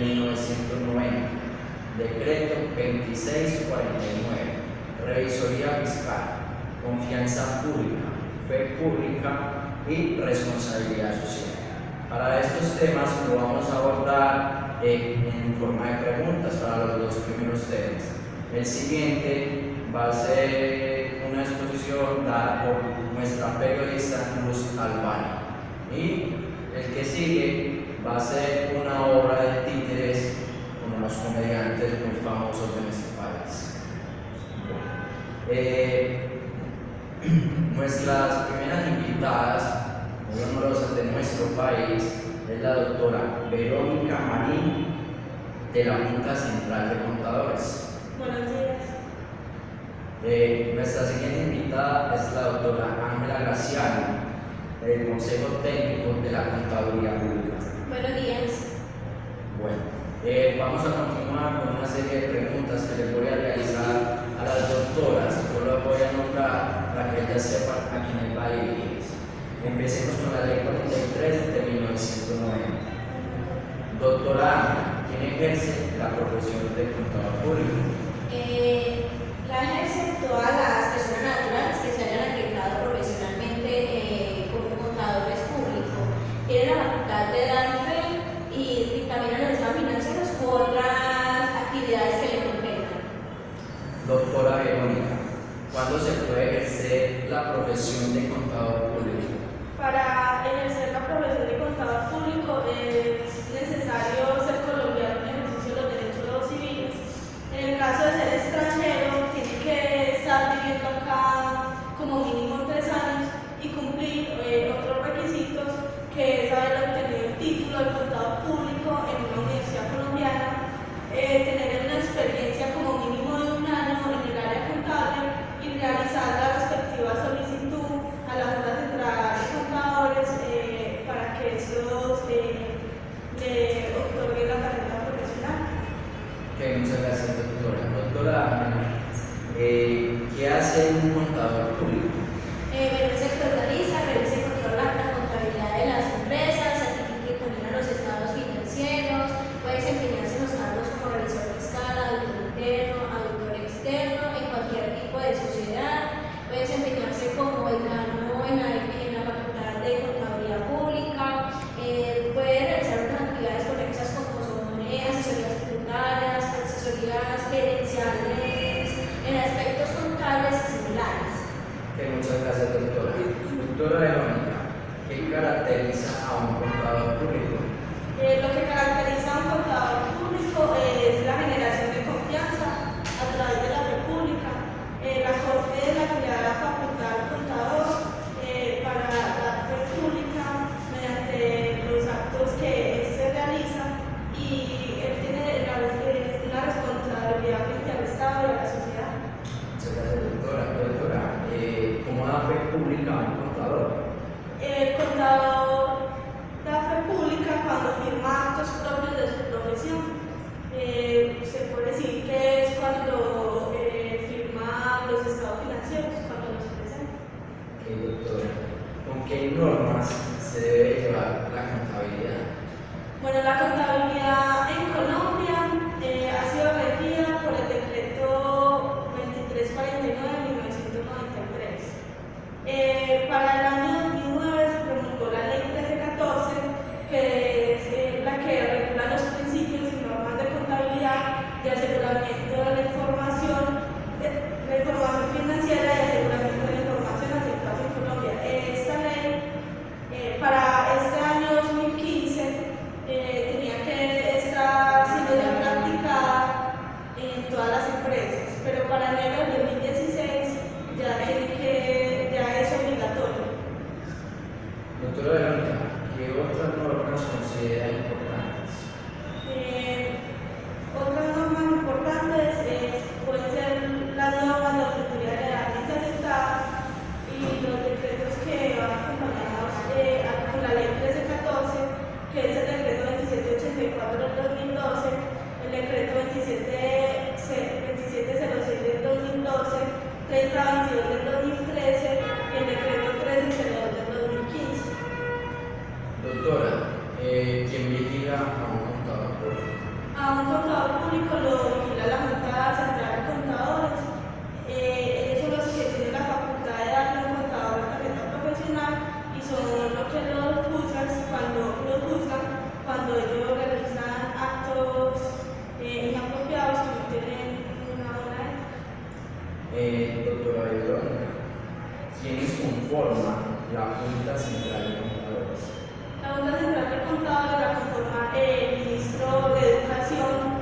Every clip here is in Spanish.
1990, Decreto 2649, Revisoría Fiscal, Confianza Pública, Fe Pública y Responsabilidad Social. Para estos temas lo vamos a abordar en forma de preguntas para los dos primeros temas. El siguiente va a ser una exposición dada por nuestra periodista Luz Albani. Y el que sigue va a ser una obra de títeres con unos comediantes muy famosos de nuestro país. Nuestras primeras invitadas, muy honrosas de nuestro país, es la doctora Verónica Marín, de la Junta Central de Contadores. Buenos días. Nuestra siguiente invitada es la doctora Ángela Graciano, del Consejo Técnico de la Contaduría Pública. Buenos días. Bueno, vamos a continuar con una serie de preguntas que les voy a realizar a las doctoras. Yo las voy a nombrar para que ellas sepan a quién va a dirigirse. Empecemos con la ley 43 de 1990. Doctora Ángela, ¿quién ejerce la profesión de contador público? La ejercen todas las personas naturales que se hayan acreditado profesionalmente como contadores públicos. Tienen la facultad de dar fe y dictaminan los estados financieros u otras actividades que le competan. Doctora Verónica, ¿cuándo se puede ejercer la profesión de contador público? Para ejercer la profesión de contador público es necesario ser colombiano en ejercicio de los derechos civiles. En el caso de ser extranjero, tiene que estar viviendo acá como mínimo 3 años y cumplir otros requisitos, que es haber obtenido el título de contador público en una universidad colombiana, tener una experiencia como mínimo de 1 año en el área contable y realizar la respectiva solicitud a la Junta Central de Contadores para que estos le otorguen la carrera profesional. Okay, muchas gracias, doctora. Doctora Ángela, ¿qué hace un contador público? Se actualiza, revisa y controla la contabilidad de las empresas, certifica y coordina los estados financieros, puede desempeñarse en los cargos como revisor fiscal, auditor interno, auditor externo, en cualquier tipo de sociedad, puede desempeñarse como decano en la facultad de contaduría pública, puede realizar unas actividades conexas como son asesorías tributarias, asesorías gerenciales, en aspectos contables y similares. Muchas gracias, doctora. Doctora Verónica, ¿qué caracteriza a un contador público? Lo que caracteriza a un contador público es la generación de confianza a través de la fe pública. La Corte es la que le da la facultad al contador para dar fe pública mediante los actos que éste realiza, y él tiene una responsabilidad frente al Estado y a la sociedad. Muchas gracias, doctora. Doctora, ¿cómo da fe pública a un contador? El contador da fe pública cuando firma actos propios de su profesión. Se puede decir que es cuando firma los estados financieros, cuando los presenta. Ok, doctora. ¿Con qué normas se debe llevar la contabilidad? Bueno, la contabilidad en Colombia ha sido regida por el decreto 2349 de 1993. Para el año 2009 se promulgó la Doctora Verónica, ¿quiénes conforman la Junta Central de Contadores? La Junta Central de Contadores la conforma el ministro de Educación,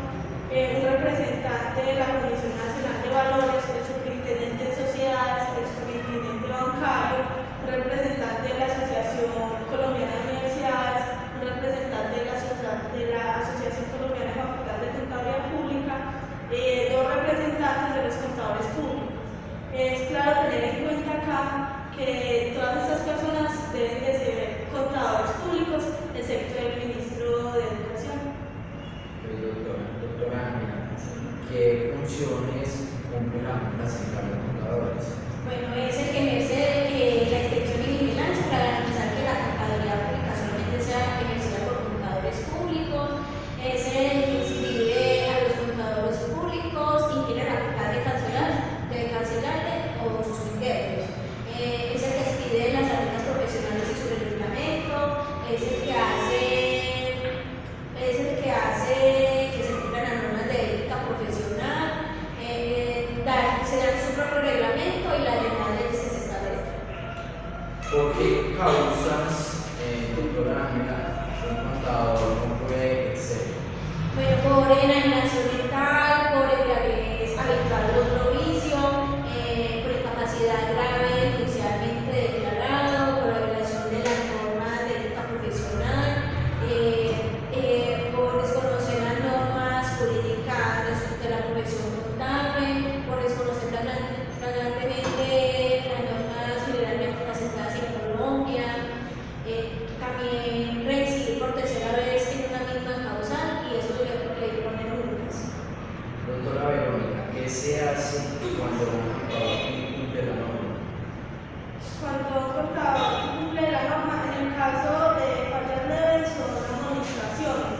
un representante de la Comisión Nacional de Valores, el superintendente de sociedades, el superintendente bancario, un representante de la Asociación Colombiana de Universidades, un representante de la Asociación Colombiana de Facultades de Contaduría Pública, dos representantes de los contadores públicos. Es claro tener en cuenta acá que todas estas personas deben de ser contadores públicos, excepto el ministro de Educación. Doctora Ángela, ¿qué funciones cumple la Junta Central de Contadores? Bueno, es el que ejerce la inspección y vigilancia para garantizar que la contaduría pública solamente sea ejercida por contadores públicos, es el que inscribe a los contadores públicos y tiene la facultad de cancelarle o suspenderlos. Es el que expide las salidas profesionales y su reglamento, es el que hace que se cumplan las normas de ética profesional, se da su propio reglamento y las demás leyes que se establecen. ¿Por qué causas, doctora Ángela, un contador no puede ejercer? Bueno, por enajenación mental, por embriaguez habitual o otro vicio, por incapacidad grave judicialmente declarado, por la violación de las normas de ética profesional, por desconocer las normas jurídicas respecto a la profesión contable, por desconocer flagrantemente las normas generalmente aceptadas en Colombia, también reincidir por tercera vez en una misma causal y esto le pone multas. Doctora Verónica, ¿qué se hace cuando un contador incumple la norma? Cuando un contador cumple la norma, en el caso de fallas leves son amonestaciones,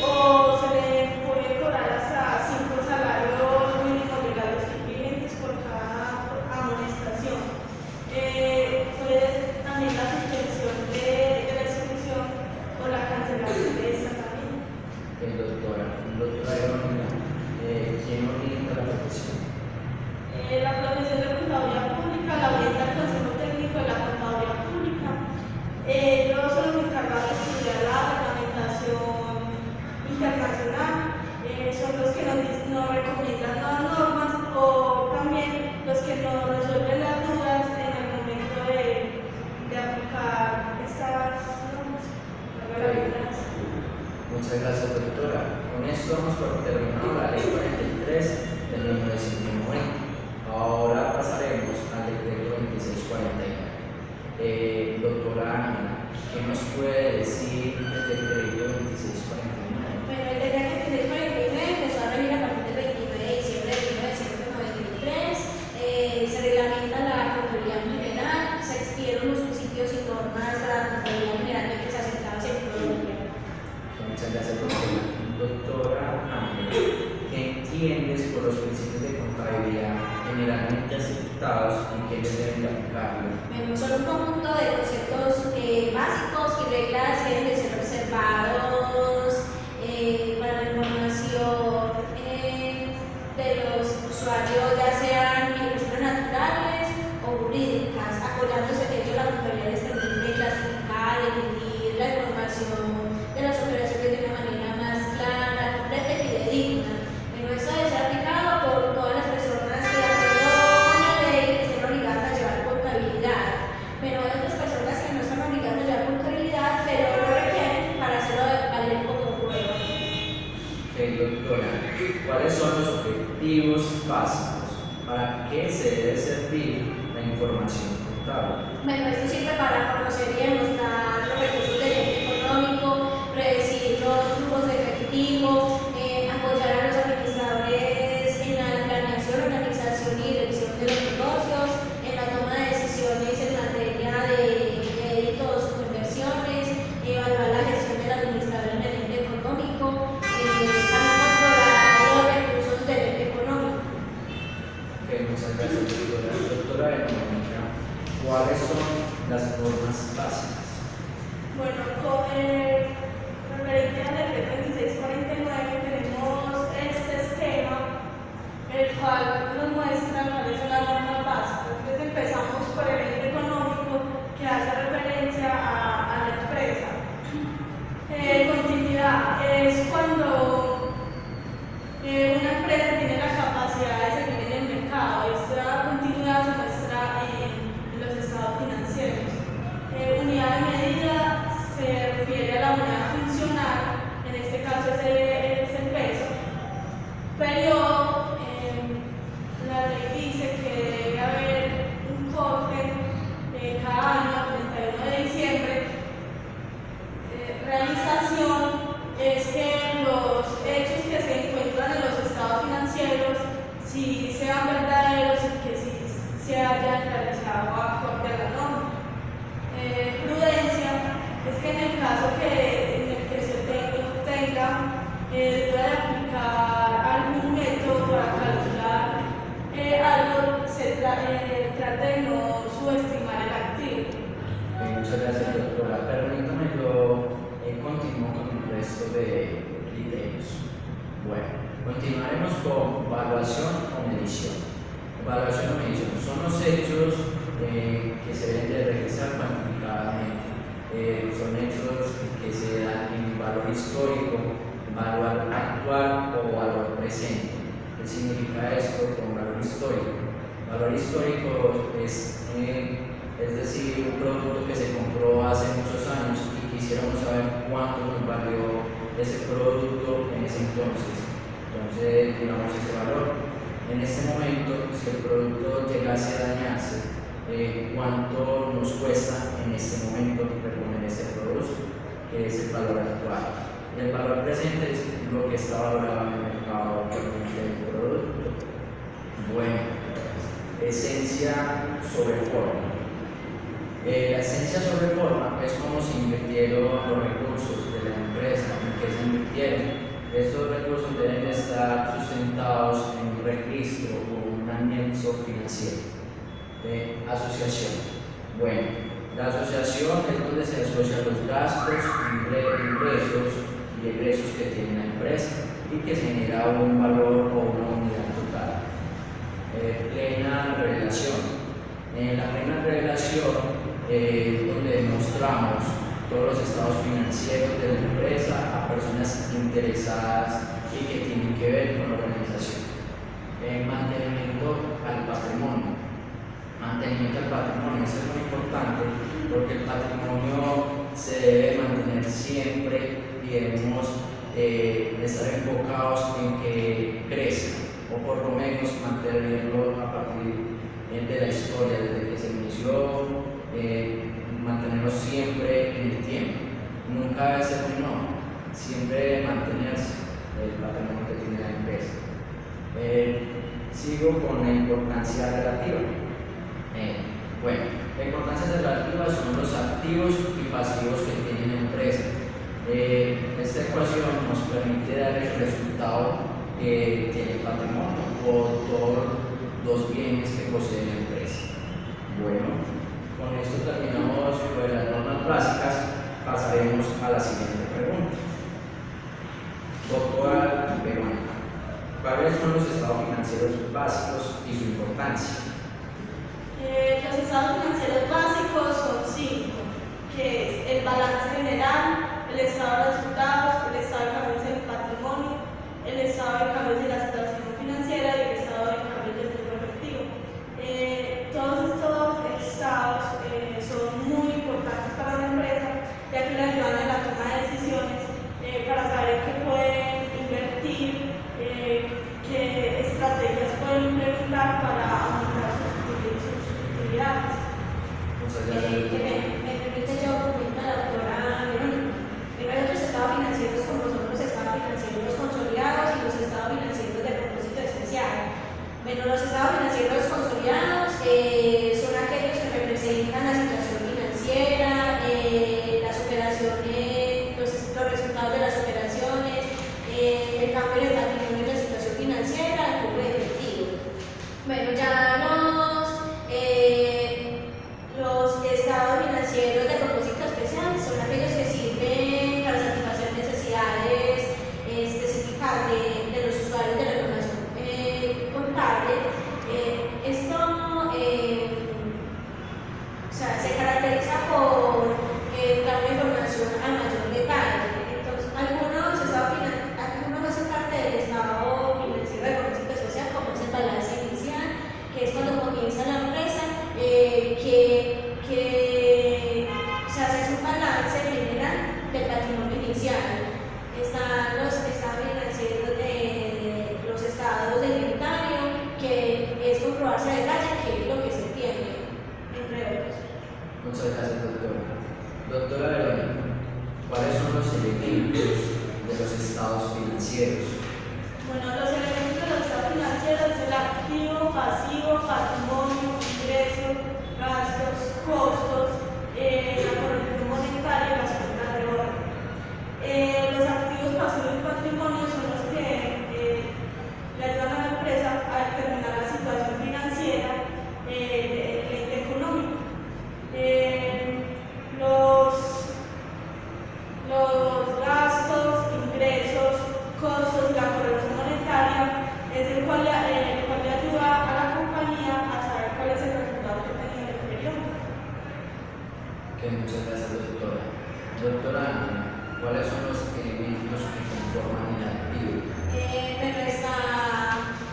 o se le puede cobrar hasta 5 salarios mínimos legales vigentes por cada amonestación. Puede también la suspensión de la ejecución o la cancelación de esta también. Doctora Verónica, ¿quién orienta la profesión? La profesión de contaduría pública la orienta el Consejo Técnico de la Contaduría Pública. Ellos son los encargados de estudiar la reglamentación internacional, son los que nos recomiendan nuevas normas o también los que nos resuelven las dudas en el momento de aplicar estas normas. Muchas gracias, doctora. Con esto hemos terminado la ley 43 de 1990. Ahora pasaremos al decreto 2649. Doctora Ángela, ¿qué nos puede decir el decreto 2649? Bueno, el decreto 2649 empezó a regir a partir del 29 de diciembre de 1993. Se reglamenta la Contraloría General, se expidieron los principios y normas de la Contraloría General que se aceptaban en Colombia. Muchas gracias, doctora. Doctora Ángela, ¿qué entiendes por los principios de contabilidad generalmente aceptados y que ellos deben de aplicarlo? Bueno, son un conjunto de conceptos básicos y reglas que deben de ser observados para la información de los usuarios, ya sean personas naturales o jurídicas, apoyándose en ello la contabilidad les permite clasificar, emitir la información de las operaciones de una manera más clara, completa y fidedigna. Pero esto debe ser aplicado por todas las personas que, de acuerdo con la ley, estén obligadas a llevar contabilidad. Pero hay otras personas que no están obligadas a llevar contabilidad, pero lo requieren para hacerlo valer como prueba. Ok, doctora, ¿cuáles son los objetivos básicos? ¿Para qué se debe servir la información contable? Bueno, esto sirve para conocer y demostrar los recursos del ente económico, predecir los flujos de efectivo, apoyar a los administradores en la planeación, organización y dirección de los negocios, en la toma de decisiones en materia de créditos o inversiones, evaluar la gestión del administrador en el ente económico, también controlar los recursos del ente económico. Ok, muchas gracias, doctora. Doctora Verónica, ¿cuáles son las normas básicas? Bueno, trate de no subestimar el activo. Muchas gracias, doctora. Permítame, yo continúo con el resto de criterios. Bueno, continuaremos con evaluación o medición. Evaluación o medición son los hechos que se deben de realizar cuantificadamente. Son hechos que se dan en valor histórico, valor actual o valor presente. ¿Qué significa esto con valor histórico? Valor histórico es decir, un producto que se compró hace muchos años y quisiéramos saber cuánto nos valió ese producto en ese entonces. Entonces, digamos ese valor. En este momento, si el producto llegase a dañarse, cuánto nos cuesta en este momento reponer ese producto, que es el valor actual. Y el valor presente es lo que está valorado en el mercado del producto. Bueno, esencia sobre forma. La esencia sobre forma es cómo se invirtieron los recursos de la empresa, en qué se invirtieron. Estos recursos deben estar sustentados en un registro o un anexo financiero. Asociación. Bueno, la asociación es donde se asocian los gastos, ingresos y egresos que tiene la empresa y que se genera un valor o una unidad total. Plena revelación. En la plena revelación donde demostramos todos los estados financieros de la empresa a personas interesadas y que tienen que ver con la organización. Mantenimiento al patrimonio. Mantenimiento al patrimonio, eso es muy importante porque el patrimonio se debe mantener siempre y debemos estar enfocados en que crezca o por lo menos mantenerlo a partir de la historia, desde que se inició, mantenerlo siempre en el tiempo, nunca ese no, siempre mantenerse el patrimonio que tiene la empresa. Sigo con la importancia relativa. Bueno, la importancia relativa son los activos y pasivos que tiene la empresa. Esta ecuación nos permite dar el resultado que tiene el patrimonio o todos los bienes que posee la empresa. Bueno, con esto terminamos con las normas básicas. Pasaremos a la siguiente pregunta. Doctora Verónica, ¿cuáles son los estados financieros básicos y su importancia? Los estados financieros básicos son 5, que es el balance general, el estado de resultados, el estado de cambios en el patrimonio, el estado de cambios de la situación financiera y el estado de cambios del flujo efectivo. Todos estos estados son muy importantes para la empresa, ya que le ayudan en la toma de decisiones para saber qué pueden invertir, qué estrategias pueden implementar para aumentar sus utilidades. Me permite yo comentar a la doctora Verónica. Primero, los estados financieros, como son los estados financieros consolidados y los estados financieros de propósito especial. Bueno, los estados financieros consolidados son aquellos que representan la situación financiera, las operaciones, los resultados de las operaciones, el cambio en el patrimonio de la situación financiera, el flujo de efectivo. Bueno, ya los estados financieros de propósito especial son aquellos que sirven para satisfacer necesidades específicas de los usuarios de la información contable. Esto se caracteriza por dar una información al mayor detalle. Entonces, algunos hacen parte del estado financiero de propósito especial, como es el balance inicial, que es Muchas gracias, doctora. Doctora Ángela, ¿cuáles son los elementos que conforman el activo? Pero está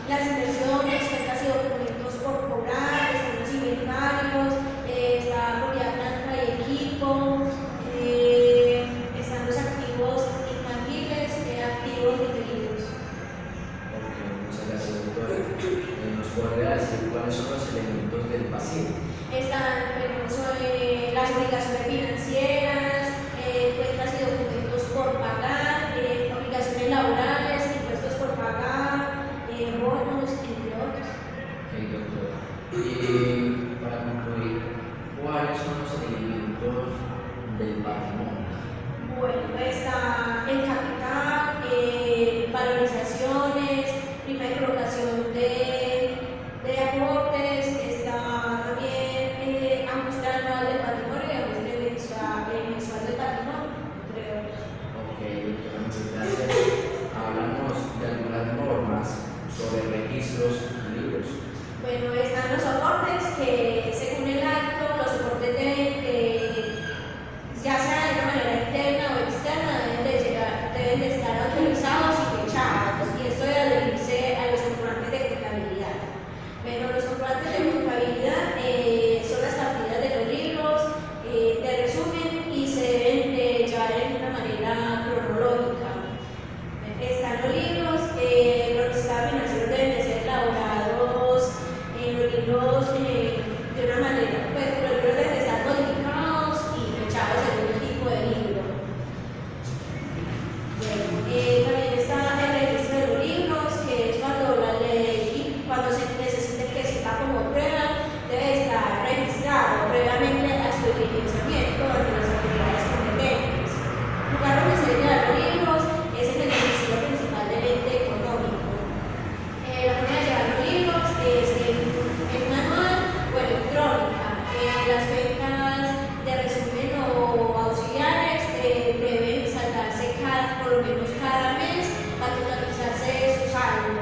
las inversiones, cuentas y documentos por cobrar, están los inventarios, está propiedad, planta y equipo, están los activos intangibles, activos diferidos. Ok, muchas gracias, doctora. ¿Nos podría decir cuáles son los elementos del pasivo? Están las obligaciones financieras, cuentas y documentos por pagar, obligaciones laborales, impuestos por pagar, bonos, entre otros. Ok, doctora. Y para concluir, ¿cuáles son los elementos del patrimonio? Bueno, está el capital, valorizaciones, prima de colocación de aportes, está también ajuste anual del patrimonio y ajuste mensual del patrimonio, entre otros. Ok, doctora, muchas gracias. Hablamos de algunas normas sobre registros y libros. Bueno, están los soportes que según el acto, los soportes ya sea de una manera interna o externa, deben de estar autorizados y fechados, y esto debe adherirse a los comprobantes de contabilidad. Pero los comprobantes de contabilidad son las partidas de los libros de resumen y se deben de llevar de una manera cronológica. Están los libros, los estados financieros deben de ser elaborados en los libros de una manera, pues los libros deben de estar codificados y fechados según el tipo de libro. Bueno, también está el registro de los libros, que es cuando la ley, cuando se necesite que sirva como prueba, debe estar registrado previamente a su diligenciamiento ante las autoridades competentes. El lugar donde se deben los libros es en el domicilio principal del ente económico. La forma de llevar los libros es en manual o electrónica. Las cuentas de resumen o auxiliares deben saldarse por lo menos cada mes para totalizarse su saldo.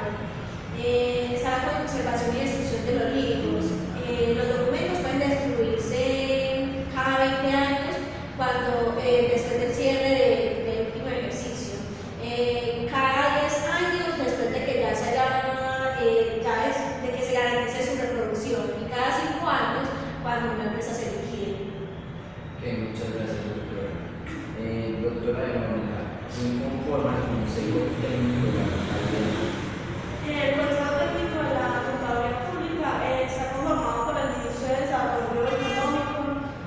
Está la conservación y destrucción de los libros. Los documentos pueden destruirse cada 20 años después del cierre del último ejercicio. Cada 10 años después de que ya se de que se garantice su reproducción, y cada 5 años cuando una empresa se liquide. Ok, muchas gracias, doctora. Doctora Verónica, ¿cómo conforma el Consejo Técnico de la Contabilidad? El Consejo Técnico de la Contaduría Pública está conformado por el Ministro de Desarrollo Económico,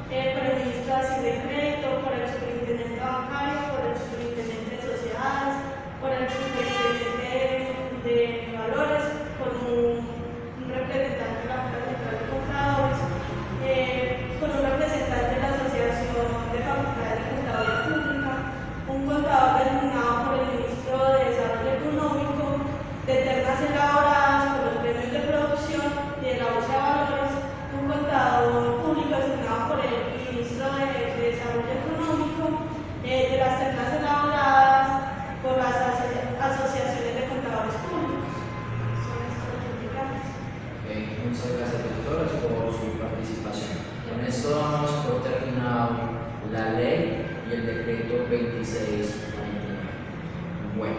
por el Ministro de Hacienda y Crédito, por el Superintendente Bancario, por el Superintendente de Sociedades, por el Superintendente de Valores, por un representante de la Junta Central de Contadores, con un representante de la Asociación de Facultades de Contaduría Pública, un contador designado por el Ministro de Desarrollo Económico, de ternas elaboradas por los premios de producción y de la Bolsa de Valores, un contador público designado por el Ministro de Desarrollo Económico, de las ternas elaboradas por las asociaciones de contadores públicos. Son estos los integrantes. Muchas gracias, doctoras, por su participación. Con esto damos por terminado la ley y el decreto 2649. Bueno,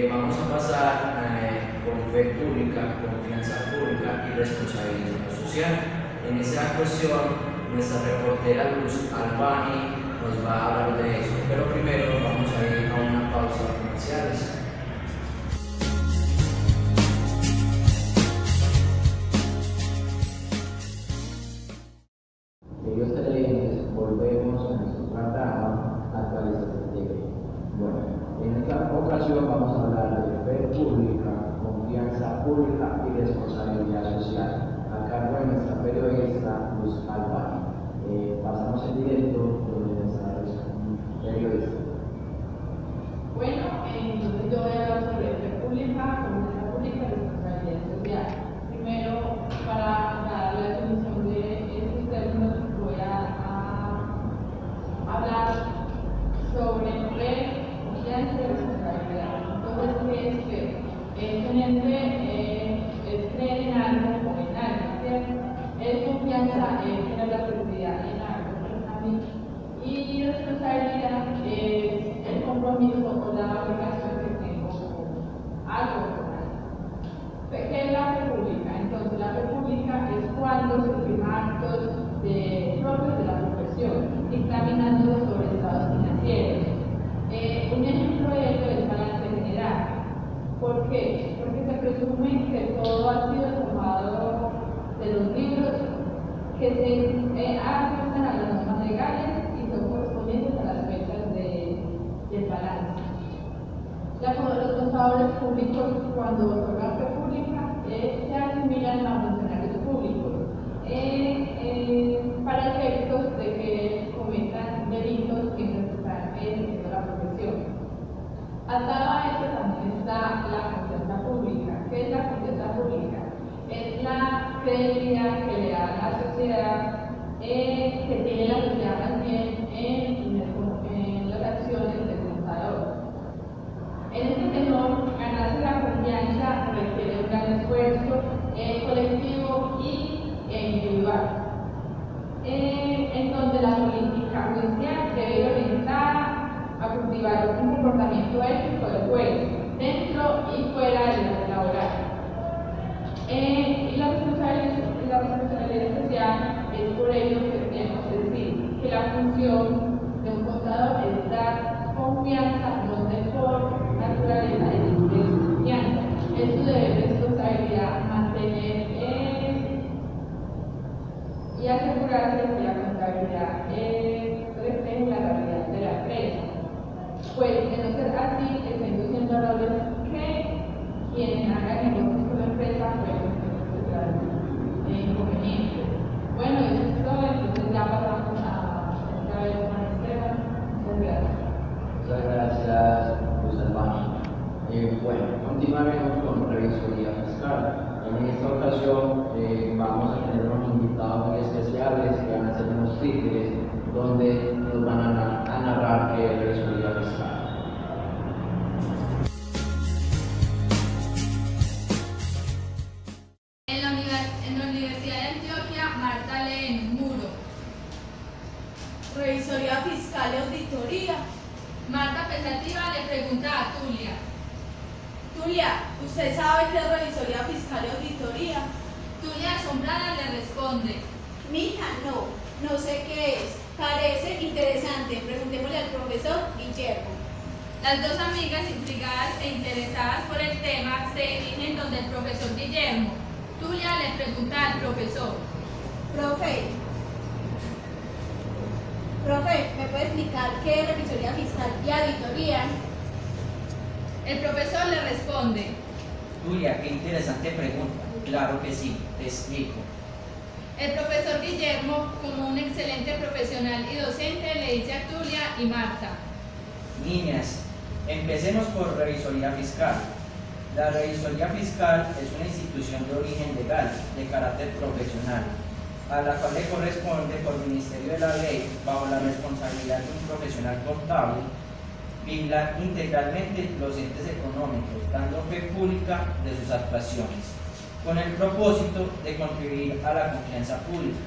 vamos a pasar con fe pública, confianza pública y responsabilidad social. En esa cuestión, nuestra reportera Luz Albani nos va a hablar de eso, pero primero vamos a ir a una pausa de comerciales. Queridos televidentes, volvemos a nuestro programa Actualización TV. Bueno, en esta ocasión vamos a hablar de fe pública, confianza pública y responsabilidad social, a cargo de nuestra periodista Luz Albani. Pasamos en directo donde nuestra periodista. Bueno, entonces yo voy a hablar sobre fe pública, confianza pública y responsabilidad social. Primero, para dar la definición de estos términos, voy a hablar sobre fe, confianza y responsabilidad. Entonces, ¿qué es fe? Es creer en algo o en alguien, ¿cierto? Es confianza, es tener la seguridad en algo. A mí actos propios de la profesión, dictaminando sobre estados financieros. Un ejemplo de ello es balance general. ¿Por qué? Porque se presume que todo ha sido tomado de los libros que se ajustan a las normas legales y son correspondientes a las fechas del balance. Los contadores públicos, cuando otorgan fe pública, se asimilan a funcionarios públicos para efectos de que cometan delitos mientras están ejerciendo la profesión. Atado a esto también está la confianza pública. ¿Qué es la confianza pública? Es la credibilidad que le da a la sociedad, que tiene la sociedad también en las acciones del contador. En este tenor, ganarse la confianza requiere un gran esfuerzo colectivo e individual, en donde la política judicial debe orientar a cultivar un comportamiento ético del juez, dentro y fuera del área laboral. Y la responsabilidad social es por ello que tenemos que decir que la función de un contador es dar confianza, no sé por naturaleza de confianza. Es su deber de responsabilidad mantener y asegurarse que la contabilidad refleje la realidad de la empresa. Pues de no ser así, está induciendo errores que quienes hagan negocios con la empresa pueden encontrar inconvenientes. Bueno, eso es todo, entonces ya pasamos a esta vez con Esteban. Muchas gracias. Muchas gracias, Luz Albano. Bueno, continuaremos con revisoría fiscal. En esta ocasión vamos a tener unos invitados muy especiales que van a ser unos títeres donde nos van a narrar qué es revisoría fiscal. En la Universidad de Antioquia, Marta lee en un muro. Revisoría fiscal y auditoría. Marta pensativa le pregunta a Tulia. Tulia, ¿usted sabe qué es revisoría fiscal y auditoría? Tulia asombrada le responde. Mija, no sé qué es. Parece interesante. Preguntémosle al profesor Guillermo. Las dos amigas, intrigadas e interesadas por el tema, se dirigen donde el profesor Guillermo. Tulia le pregunta al profesor. Profe, ¿me puede explicar qué es revisoría fiscal y auditoría? El profesor le responde. Julia, qué interesante pregunta. Claro que sí, te explico. El profesor Guillermo, como un excelente profesional y docente, le dice a Tulia y Marta. Niñas, empecemos por revisoría fiscal. La revisoría fiscal es una institución de origen legal, de carácter profesional, a la cual le corresponde por Ministerio de la Ley, bajo la responsabilidad de un profesional contable, vigilar integralmente los entes económicos, dando fe pública de sus actuaciones, con el propósito de contribuir a la confianza pública.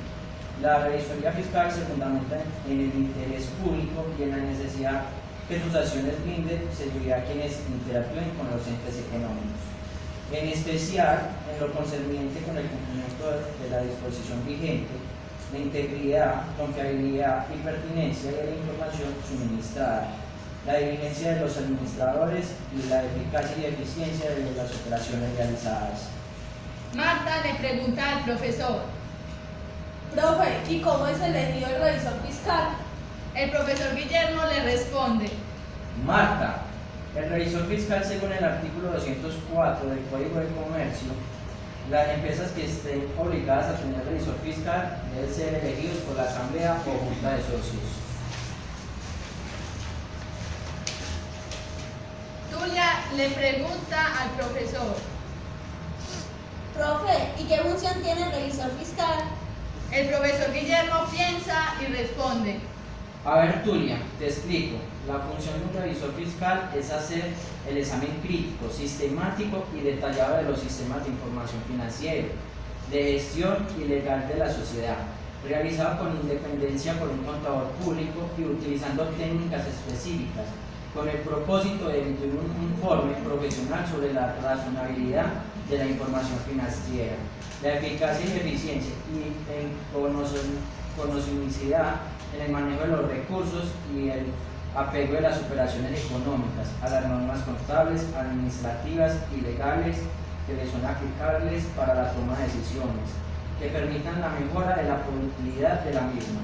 La revisoría fiscal se fundamenta en el interés público y en la necesidad que sus acciones brinden seguridad a quienes interactúen con los entes económicos, en especial en lo concerniente con el cumplimiento de la disposición vigente, la integridad, confiabilidad y pertinencia de la información suministrada, la diligencia de los administradores y la eficacia y eficiencia de las operaciones realizadas. Marta le pregunta al profesor. Profe, ¿y cómo es elegido el revisor fiscal? El profesor Guillermo le responde. Marta, el revisor fiscal, según el artículo 204 del Código de Comercio, las empresas que estén obligadas a tener revisor fiscal deben ser elegidos por la Asamblea o Junta de Socios. Tulia le pregunta al profesor. Profe, ¿y qué función tiene el revisor fiscal? El profesor Guillermo piensa y responde. A ver, Tulia, te explico. La función de un revisor fiscal es hacer el examen crítico, sistemático y detallado de los sistemas de información financiera, de gestión y legal de la sociedad, realizado con independencia por un contador público y utilizando técnicas específicas con el propósito de emitir un informe profesional sobre la razonabilidad de la información financiera, la eficacia y eficiencia y en conocibilidad en el manejo de los recursos y el apego de las operaciones económicas a las normas contables, administrativas y legales que les son aplicables para la toma de decisiones, que permitan la mejora de la productividad de la misma.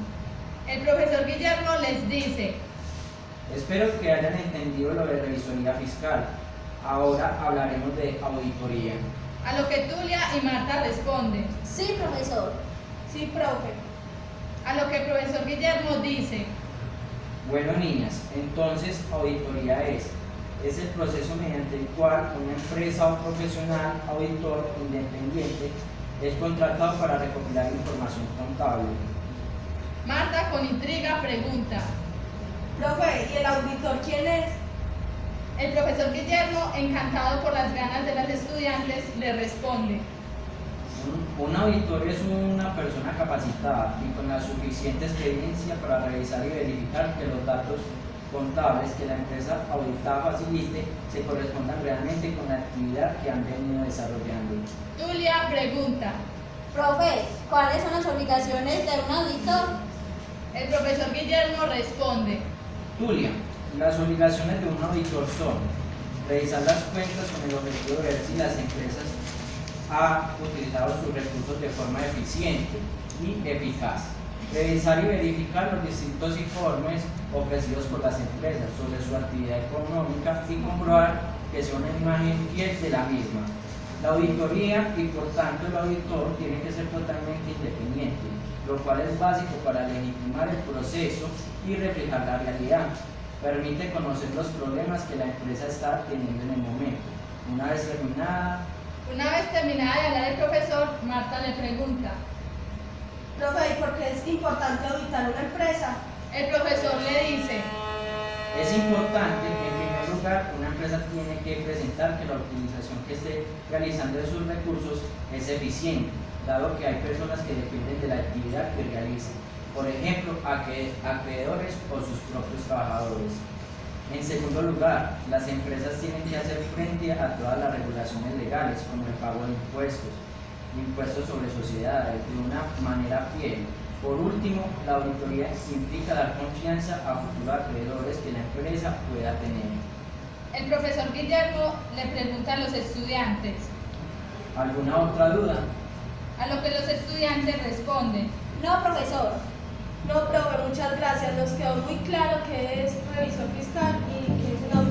El profesor Guillermo les dice: Espero que hayan entendido lo de revisoría fiscal. Ahora hablaremos de auditoría. A lo que Tulia y Marta responden. Sí, profesor. Sí, profe. A lo que el profesor Guillermo dice: Bueno, niñas, entonces auditoría es el proceso mediante el cual una empresa o profesional auditor independiente es contratado para recopilar información contable. Marta con intriga pregunta. Profe, ¿y el auditor quién es? El profesor Guillermo, encantado por las ganas de las estudiantes, le responde: Un auditor es una persona capacitada y con la suficiente experiencia para revisar y verificar que los datos contables que la empresa auditada facilite se correspondan realmente con la actividad que han venido desarrollando. Tulia pregunta. Profe, ¿cuáles son las obligaciones de un auditor? El profesor Guillermo responde: Tulia, las obligaciones de un auditor son revisar las cuentas con el objetivo de ver si las empresas han utilizado sus recursos de forma eficiente y eficaz, revisar y verificar los distintos informes ofrecidos por las empresas sobre su actividad económica y comprobar que sea una imagen fiel de la misma. La auditoría y por tanto el auditor tiene que ser totalmente independiente, lo cual es básico para legitimar el proceso y reflejar la realidad. Permite conocer los problemas que la empresa está teniendo en el momento. Una vez terminada de hablar el profesor, Marta le pregunta. Profe, ¿y por qué es importante auditar una empresa? El profesor le dice: es importante, en primer lugar, una empresa tiene que presentar que la utilización que esté realizando de sus recursos es eficiente, dado que hay personas que dependen de la actividad que realicen, por ejemplo, acreedores o sus propios trabajadores. En segundo lugar, las empresas tienen que hacer frente a todas las regulaciones legales, como el pago de impuestos sobre sociedades, de una manera fiel. Por último, la auditoría implica dar confianza a futuros acreedores que la empresa pueda tener. El profesor Guillermo le pregunta a los estudiantes. ¿Alguna otra duda? A lo que los estudiantes responden: No, profesor. No, profe, muchas gracias. Nos quedó muy claro que es revisor fiscal y que es un auditor.